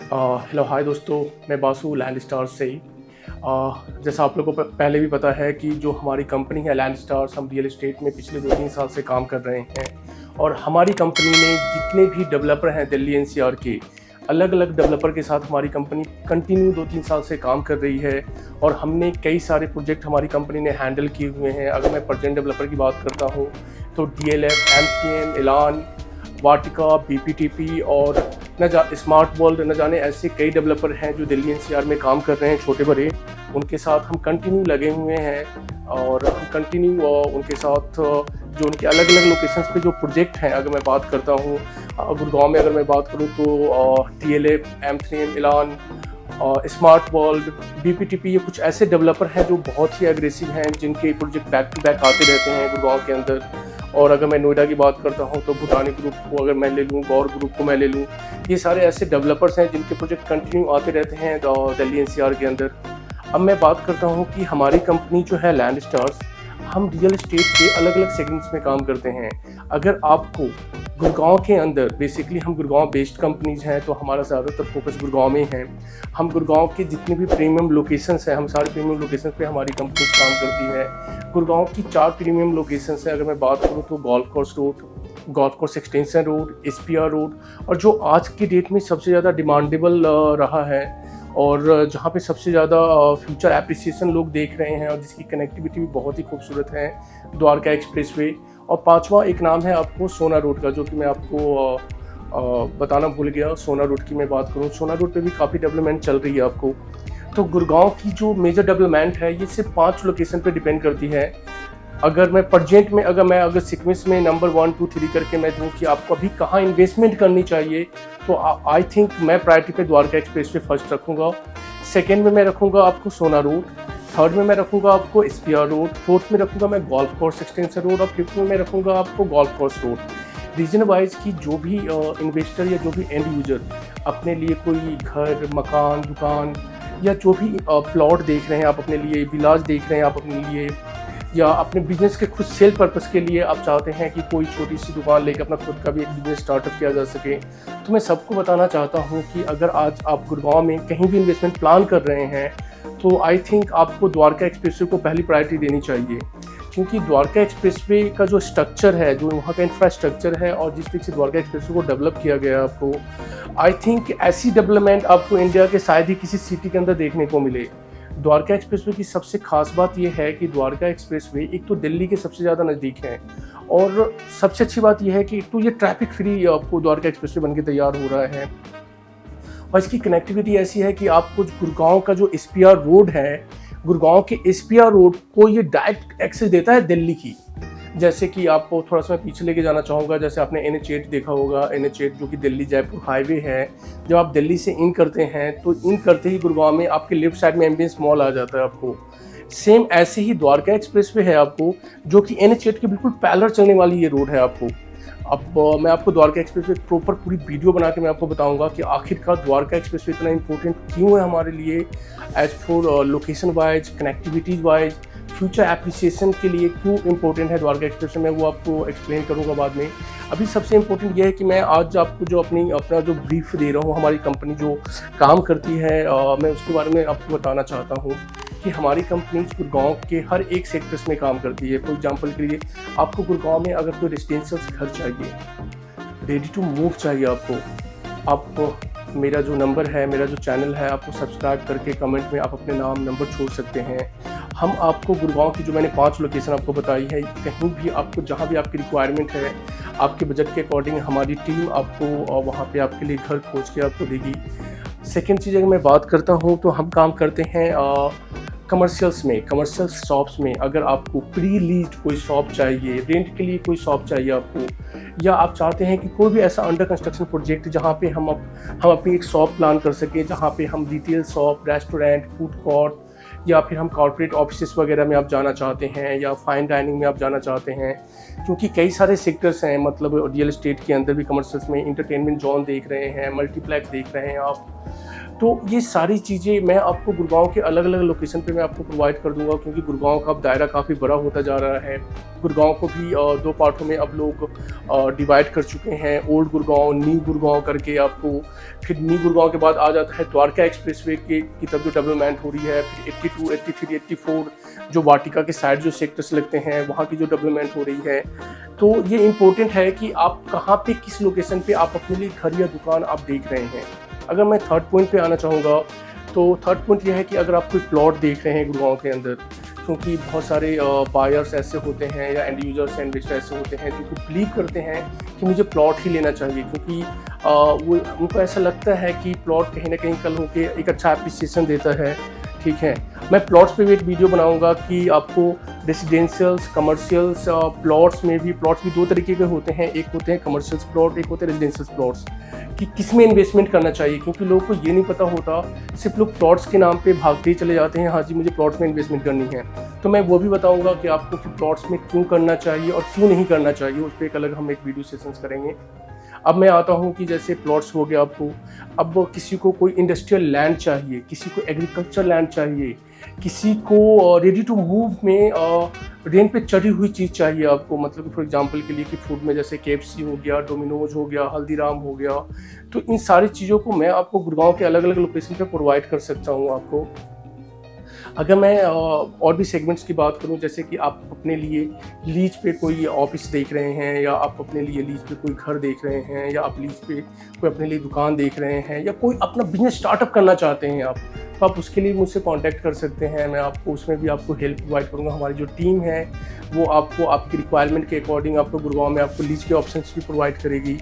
Hello hi दोस्तों, मैं Basu land stars से ही। जैसा आप लोगों को पहले भी पता है कि जो हमारी कंपनी है लैंड स्टार्स, हम रियल एस्टेट में पिछले 2-3 साल से काम कर रहे हैं। और हमारी कंपनी में जितने भी डेवलपर हैं दिल्ली एनसीआर के, अलग अलग डेवलपर के साथ हमारी कंपनी कंटिन्यू 2-3 साल से काम कर रही है। और हमने कई सारे प्रोजेक्ट हमारी कंपनी ने हैंडल किए हुए हैं। अगर मैं प्रेजेंट डेवलपर की बात करता हूँ तो DLF, MCM, एलान, वाटिका, BPTP और स्मार्ट वर्ल्ड, न जाने ऐसे कई डेवलपर हैं जो दिल्ली एनसीआर में काम कर रहे हैं, छोटे बड़े। उनके साथ हम कंटिन्यू लगे हुए हैं और हम कंटिन्यू उनके साथ जो उनके अलग अलग लोकेशंस पे जो प्रोजेक्ट हैं, अगर मैं बात करता हूँ गुड़गांव में अगर मैं बात करूँ तो DLF, M3M, एलान, स्मार्ट वर्ल्ड, BPTP, ये कुछ ऐसे डेवलपर हैं जो बहुत ही एग्रेसिव हैं, जिनके प्रोजेक्ट बैक टू बैक आते रहते हैं गुड़गांव के अंदर। और अगर मैं नोएडा की बात करता हूँ तो भूटानी ग्रुप को अगर मैं ले लूँ, गौर ग्रुप को मैं ले लूँ, ये सारे ऐसे डेवलपर्स हैं जिनके प्रोजेक्ट कंटिन्यू आते रहते हैं दिल्ली एनसीआर के अंदर। अब मैं बात करता हूँ कि हमारी कंपनी जो है लैंड स्टार्स, हम रियल एस्टेट के अलग अलग सेगमेंट्स में काम करते हैं। अगर आपको गुड़गांव के अंदर, बेसिकली हम गुड़गांव बेस्ड कंपनीज हैं, तो हमारा ज़्यादातर फोकस गुड़गांव में है। हम गुड़गांव के जितने भी प्रीमियम लोकेशंस हैं, हम सारे प्रीमियम लोकेशंस पे हमारी कंपनी काम करती है। गुड़गांव की 4 प्रीमियम लोकेशंस हैं। अगर मैं बात करूँ तो golf course road, golf course extension road, SPR road, और जो आज की डेट में सबसे ज़्यादा डिमांडेबल रहा है और जहाँ पे सबसे ज़्यादा फ्यूचर एप्रिसिएशन लोग देख रहे हैं और जिसकी कनेक्टिविटी भी बहुत ही खूबसूरत है, द्वारका एक्सप्रेसवे। और 5वां एक नाम है आपको सोना रोड का, जो कि मैं आपको बताना भूल गया। सोना रोड की मैं बात करूँ, सोना रोड पे भी काफ़ी डेवलपमेंट चल रही है आपको। तो गुड़गांव की जो मेजर डेवलपमेंट है ये सिर्फ 5 लोकेशन पे डिपेंड करती है। अगर मैं प्रेजेंट में अगर सीक्वेंस में नंबर 1, 2, 3 करके मैं दूँ कि आपको अभी कहाँ इन्वेस्टमेंट करनी चाहिए, तो आई थिंक मैं प्रायोरिटी पे द्वारका एक्सप्रेस पे फर्स्ट रखूँगा। सेकेंड में मैं रखूँगा आपको सोना रोड, थर्ड में मैं रखूँगा आपको SPR रोड, फोर्थ में रखूँगा मैं गोल्फ कोर्स एक्सटेंशन रोड और फिफ्थ में मैं रखूँगा आपको golf course road. Region wise की जो भी इन्वेस्टर या जो भी एंड यूजर अपने लिए कोई घर, मकान, दुकान या जो भी प्लॉट देख रहे हैं आप अपने लिए, विलाज देख रहे हैं आप अपने लिए, या अपने बिजनेस के खुद सेल पर्पस के लिए आप चाहते हैं कि कोई छोटी सी दुकान लेकर अपना खुद का भी एक बिजनेस स्टार्टअप किया जा सके, तो मैं सबको बताना चाहता हूं कि अगर आज आप गुड़गांव में कहीं भी इन्वेस्टमेंट प्लान कर रहे हैं तो आई थिंक आपको द्वारका एक्सप्रेसवे को पहली प्रायोरिटी देनी चाहिए। क्योंकि द्वारका एक्सप्रेसवे का जो स्ट्रक्चर है, जो वहाँ का इंफ्रास्ट्रक्चर है और जिस तरीके से द्वारका एक्सप्रेसवे को डेवलप किया गया है आपको, आई थिंक ऐसी डेवलपमेंट आपको इंडिया के शायद ही किसी सिटी के अंदर देखने को मिले। द्वारका एक्सप्रेसवे की सबसे खास बात यह है कि द्वारका एक्सप्रेसवे एक तो दिल्ली के सबसे ज़्यादा नज़दीक है और सबसे अच्छी बात यह है कि एक तो ये ट्रैफिक फ्री आपको द्वारका एक्सप्रेसवे बनके तैयार हो रहा है। और इसकी कनेक्टिविटी ऐसी है कि आपको गुड़गांव का जो SPR रोड है, गुड़गांव के SPR रोड को ये डायरेक्ट एक्सेस देता है दिल्ली की। जैसे कि आपको थोड़ा सा मैं पीछे लेके जाना चाहूँगा, जैसे आपने NH8 देखा होगा, NH8 जो कि दिल्ली जयपुर हाईवे है। जब आप दिल्ली से इन करते हैं तो इन करते ही गुड़गांव में आपके लेफ्ट साइड में एम्बियंस मॉल आ जाता है आपको। सेम ऐसे ही द्वारका एक्सप्रेसवे है आपको, जो कि NH8 के बिल्कुल पैरेलल चलने वाली ये रोड है आपको। अब मैं आपको द्वारका एक्सप्रेसवे प्रॉपर पूरी वीडियो बना के मैं आपको बताऊंगा कि आखिरकार द्वारका एक्सप्रेसवे इतना इंपॉर्टेंट क्यों है हमारे लिए, as for location wise, connectivity wise, future appreciation के लिए क्यों इंपॉर्टेंट है द्वारका एक्सप्रेसवे। मैं वो आपको एक्सप्लेन करूंगा बाद में। अभी सबसे इम्पोर्टेंट ये है कि मैं आज आपको जो अपना जो ब्रीफ दे रहा हूँ, हमारी कंपनी जो काम करती है, मैं उसके बारे में आपको बताना चाहता हूँ कि हमारी कंपनी गुड़गांव के हर एक सेक्टर्स में काम करती है। फॉर एग्जांपल के लिए आपको गुड़गांव में अगर कोई रेजिडेंशियल घर चाहिए, रेडी टू मूव चाहिए आपको मेरा जो नंबर है, मेरा जो चैनल है, आपको सब्सक्राइब करके कमेंट में आप अपने नाम, नंबर छोड़ सकते हैं। हम आपको गुड़गांव की जो मैंने 5 लोकेशन आपको बताई है, कहीं भी आपको जहां भी आपकी रिक्वायरमेंट है, आपके बजट के अकॉर्डिंग हमारी टीम आपको वहां पे आपके लिए घर खोज के आपको देगी। सेकेंड चीज़ अगर मैं बात करता हूं तो हम काम करते हैं कमर्शियल शॉप्स में। अगर आपको प्री लीज्ड कोई शॉप चाहिए, रेंट के लिए कोई शॉप चाहिए आपको, या आप चाहते हैं कि कोई भी ऐसा अंडर कंस्ट्रक्शन प्रोजेक्ट जहाँ पे हम अपनी एक शॉप प्लान कर सकें, जहाँ पे हम retail shop, restaurant, food court या फिर हम कॉर्पोरेट ऑफिस वगैरह में आप जाना चाहते हैं या फाइन डाइनिंग में आप जाना चाहते हैं। क्योंकि कई सारे सेक्टर्स हैं, मतलब रियल एस्टेट के अंदर भी कमर्शियल्स में एंटरटेनमेंट जोन देख रहे हैं, मल्टीप्लेक्स देख रहे हैं आप, तो ये सारी चीज़ें मैं आपको गुड़गांव के अलग अलग लोकेशन पे मैं आपको प्रोवाइड कर दूंगा, क्योंकि गुड़गांव का अब दायरा काफ़ी बड़ा होता जा रहा है। गुड़गांव को भी दो पार्टों में अब लोग डिवाइड कर चुके हैं, ओल्ड गुड़गांव, न्यू गुड़गांव करके। आपको फिर न्यू गुड़गांव के बाद आ जाता है द्वारका एक्सप्रेसवे की तरफ जो डेवलपमेंट हो रही है। फिर 82, 83, 84 जो वाटिका के साइड जो सेक्टर्स लगते हैं वहाँ की जो डेवलपमेंट हो रही है। तो ये इम्पोर्टेंट है कि आप कहाँ पे किस लोकेशन पे आप अपने लिए घर या दुकान आप देख रहे हैं। अगर मैं थर्ड पॉइंट पे आना चाहूँगा तो थर्ड पॉइंट ये है कि अगर आप कोई प्लॉट देख रहे हैं गुड़गांव के अंदर, क्योंकि बहुत सारे बायर्स ऐसे होते हैं या एंड यूजर्स एंड इन्वेस्टर ऐसे होते हैं जो कि बिलीव करते हैं कि मुझे प्लॉट ही लेना चाहिए, क्योंकि वो उनको ऐसा लगता है कि प्लॉट कहीं ना कहीं कल होके एक अच्छा एप्रिसिएशन देता है। ठीक है, मैं प्लॉट्स पे भी एक वीडियो बनाऊंगा कि आपको रेजिडेंशियल्स, कमर्शियल्स प्लॉट्स में भी, प्लॉट्स भी दो तरीके के होते हैं, एक होते हैं कमर्शियल्स प्लॉट, एक होते हैं रेजिडेंशियल प्लॉट्स, कि किस में इन्वेस्टमेंट करना चाहिए। क्योंकि लोगों को ये नहीं पता होता, सिर्फ लोग प्लॉट्स के नाम पे भागते ही चले जाते हैं, हाँ जी मुझे प्लॉट्स में इन्वेस्टमेंट करनी है। तो मैं वो भी बताऊंगा कि आपको कि प्लॉट्स में क्यों करना चाहिए और क्यों नहीं करना चाहिए, उस पर एक अलग हम एक वीडियो सेशंस करेंगे। अब मैं आता हूँ कि जैसे प्लॉट्स हो गया आपको, अब किसी को कोई इंडस्ट्रियल लैंड चाहिए, किसी को एग्रीकल्चर लैंड चाहिए, किसी को रेडी टू मूव में रेंट पे चढ़ी हुई चीज़ चाहिए आपको, मतलब फॉर एग्जांपल के लिए कि फूड में जैसे KFC हो गया, डोमिनोज हो गया, हल्दीराम हो गया। तो इन सारी चीज़ों को मैं आपको गुड़गांव के अलग अलग लोकेशन पे प्रोवाइड कर सकता हूँ आपको। अगर मैं और भी सेगमेंट्स की बात करूं, जैसे कि आप अपने लिए लीज पे कोई ऑफिस देख रहे हैं, या आप अपने लिए लीज पे कोई घर देख रहे हैं, या आप लीज पे कोई अपने लिए दुकान देख रहे हैं, या कोई अपना बिजनेस स्टार्टअप करना चाहते हैं आप, तो आप उसके लिए मुझसे कांटेक्ट कर सकते हैं। मैं आपको उसमें भी आपको हेल्प प्रोवाइड करूँगा। हमारी जो टीम है वो आपको आपकी रिक्वायरमेंट के अकॉर्डिंग आपको गुड़गांव में आपको लीज के ऑप्शंस भी प्रोवाइड करेगी।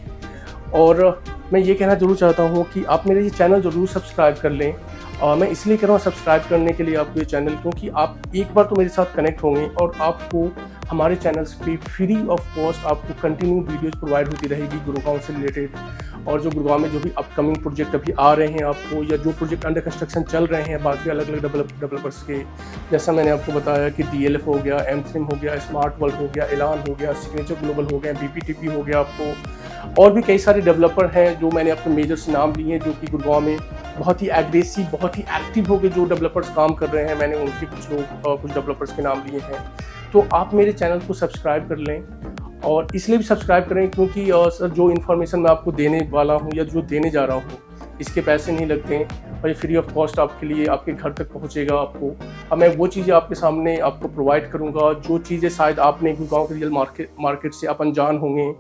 और मैं ये कहना ज़रूर चाहता हूँ कि आप मेरे ये चैनल ज़रूर सब्सक्राइब कर लें। मैं इसलिए कह रहा हूँ सब्सक्राइब करने के लिए आपको ये चैनल, क्योंकि आप एक बार तो मेरे साथ कनेक्ट होंगे और आपको हमारे चैनल्स पे फ्री ऑफ कॉस्ट आपको कंटिन्यू वीडियोस प्रोवाइड होती रहेगी गुड़गांव से रिलेटेड। और जो गुड़गांव में जो भी अपकमिंग प्रोजेक्ट अभी आ रहे हैं आपको, या जो प्रोजेक्ट अंडर कंस्ट्रक्शन चल रहे हैं बाकी अलग अलग डेवलपर्स के, जैसा मैंने आपको बताया कि DLF हो गया, M3 हो गया, स्मार्ट वर्ल्ड हो गया, एलान हो गया, सिग्नेचर ग्लोबल हो गया, BPTP हो गया आपको, और भी कई सारे डेवलपर हैं जो मैंने अपने मेजर्स नाम लिए हैं जो कि गुड़गांव में बहुत ही एग्रेसिव, बहुत ही एक्टिव हो के जो डेवलपर्स काम कर रहे हैं। मैंने उनके कुछ डेवलपर्स के नाम लिए हैं। तो आप मेरे चैनल को सब्सक्राइब कर लें, और इसलिए भी सब्सक्राइब करें क्योंकि सर जो इन्फॉर्मेशन मैं आपको देने वाला हूँ या जो देने जा रहा हूँ इसके पैसे नहीं लगते हैं, और ये फ्री ऑफ कॉस्ट आपके लिए आपके घर तक पहुँचेगा आपको। अब मैं वो चीज़ें आपके सामने आपको प्रोवाइड करूँगा जो चीज़ें शायद आपने गुड़गांव के रियल मार्केट से आप अनजान होंगे,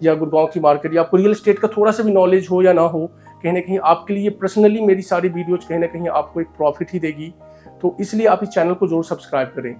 या गुड़गांव की मार्केट या आपको रियल एस्टेट का थोड़ा सा भी नॉलेज हो या ना हो, कहीं ना कहीं आपके लिए पर्सनली मेरी सारी वीडियोज कहीं ना कहीं आपको एक प्रॉफिट ही देगी। तो इसलिए आप इस चैनल को जरूर सब्सक्राइब करें।